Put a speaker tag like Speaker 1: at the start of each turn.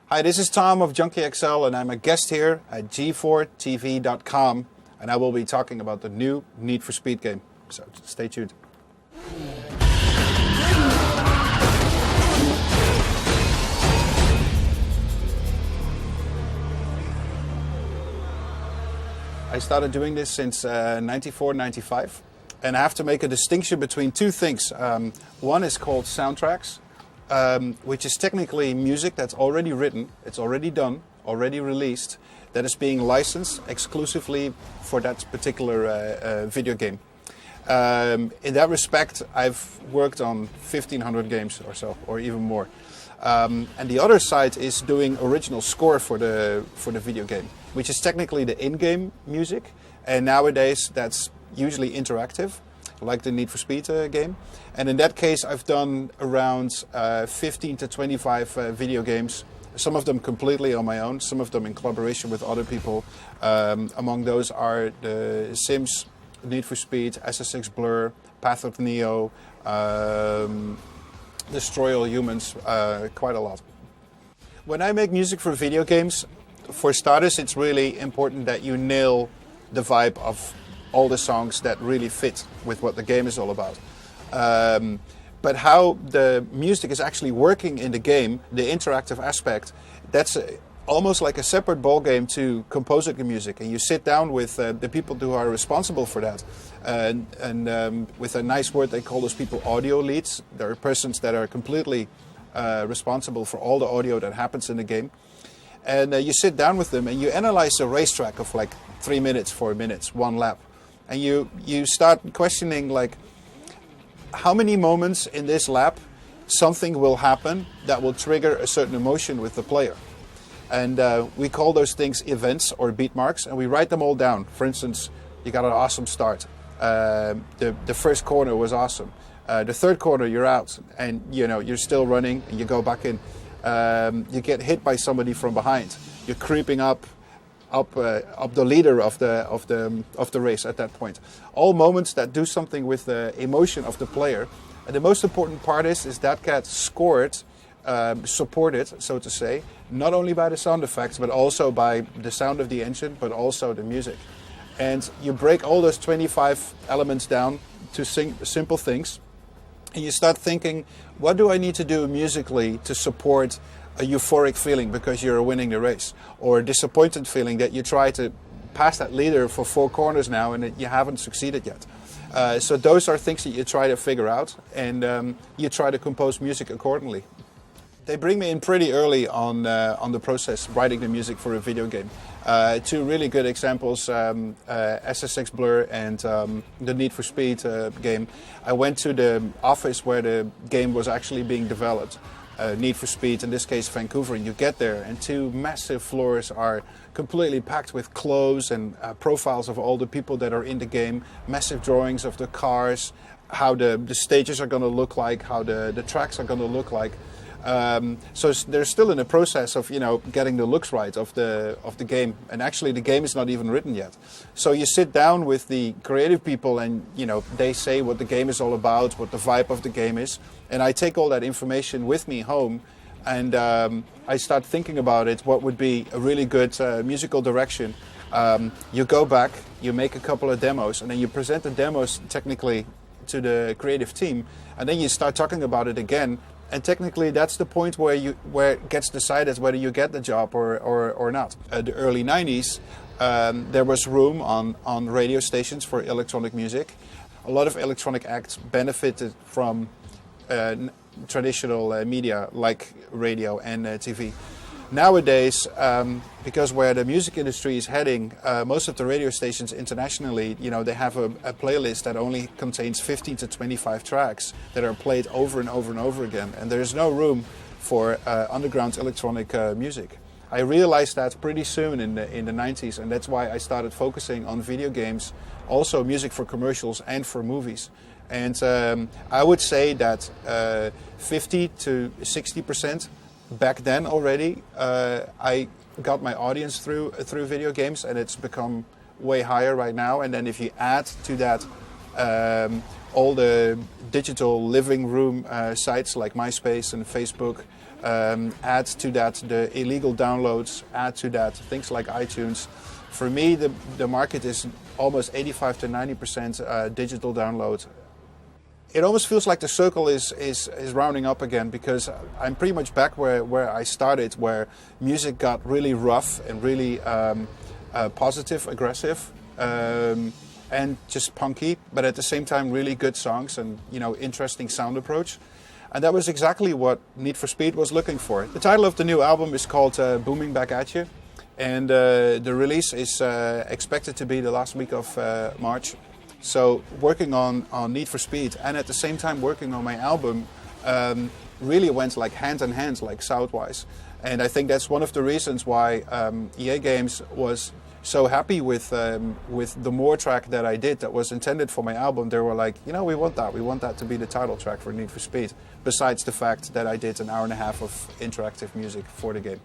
Speaker 1: Hi, this is Tom of Junkie XL, and I'm a guest here at G4TV.com, and I will be talking about the new Need for Speed game. So stay tuned. I started doing this since 94, 95, and I have to make a distinction between two things. One is called soundtracks, which is technically music that's already written, it's already done, already released, that is being licensed exclusively for that particular video game. In that respect, I've worked on 1,500 games or so, or even more. And the other side is doing original score for the video game, which is technically the in-game music, and nowadays that's usually interactive, like the Need for Speed game. And in that case, I've done around 15 to 25 video games, some of them completely on my own, some of them in collaboration with other people. Among those are the Sims, Need for Speed, SSX Blur, Path of Neo, Destroy All Humans, quite a lot. When I make music for video games, for starters, it's really important that you nail the vibe of all the songs that really fit with what the game is all about. But how the music is actually working in the game, the interactive aspect, that's almost like a separate ball game to composing the music. And you sit down with the people who are responsible for that. And with a nice word, they call those people audio leads. There are persons that are completely responsible for all the audio that happens in the game. And you sit down with them and you analyze a racetrack of like 3 minutes, 4 minutes, one lap. And you start questioning, like, how many moments in this lap something will happen that will trigger a certain emotion with the player. And we call those things events or beat marks, and we write them all down. For instance, you got an awesome start. The first corner was awesome. The third corner, you're out, and you're still running, and you go back in. You get hit by somebody from behind. You're creeping up the leader of the race at that point. All moments that do something with the emotion of the player. And the most important part is that gets scored, supported, so to say, not only by the sound effects, but also by the sound of the engine, but also the music. And you break all those 25 elements down to simple things. And you start thinking, what do I need to do musically to support a euphoric feeling because you're winning the race, or a disappointed feeling that you try to pass that leader for 4 corners now and that you haven't succeeded yet. So those are things that you try to figure out, and you try to compose music accordingly. They bring me in pretty early on the process, writing the music for a video game. 2 really good examples, SSX Blur and the Need for Speed game. I went to the office where the game was actually being developed. Need for Speed, in this case Vancouver, and you get there and 2 massive floors are completely packed with clothes and profiles of all the people that are in the game, massive drawings of the cars, how the stages are going to look like, how the tracks are going to look like. So they're still in the process of getting the looks right of the game, and actually the game is not even written yet. So you sit down with the creative people and they say what the game is all about, what the vibe of the game is, and I take all that information with me home, and I start thinking about it, what would be a really good musical direction. You go back, you make a couple of demos, and then you present the demos technically to the creative team, and then you start talking about it again. And technically, that's the point where it gets decided whether you get the job or not. The early 90s, there was room on radio stations for electronic music. A lot of electronic acts benefited from traditional media like radio and TV. Nowadays, because where the music industry is heading, most of the radio stations internationally, they have a playlist that only contains 15 to 25 tracks that are played over and over and over again, and there's no room for underground electronic music. I realized that pretty soon in the 90s, and that's why I started focusing on video games, also music for commercials and for movies. And I would say that 50 to 60% back then already, I got my audience through video games, and it's become way higher right now. And then if you add to that all the digital living room sites like MySpace and Facebook. Add to that the illegal downloads, add to that things like iTunes. For me, the market is almost 85 to 90% digital download. It almost feels like the circle is rounding up again, because I'm pretty much back where I started, where music got really rough and really positive, aggressive, and just punky, but at the same time really good songs and interesting sound approach. And that was exactly what Need for Speed was looking for. The title of the new album is called Booming Back At You, and the release is expected to be the last week of March. So working on Need for Speed and at the same time working on my album really went like hand in hand, like soundwise. And I think that's one of the reasons why EA Games was so happy with the More track that I did that was intended for my album. They were like, we want that to be the title track for Need for Speed, besides the fact that I did an hour and a half of interactive music for the game.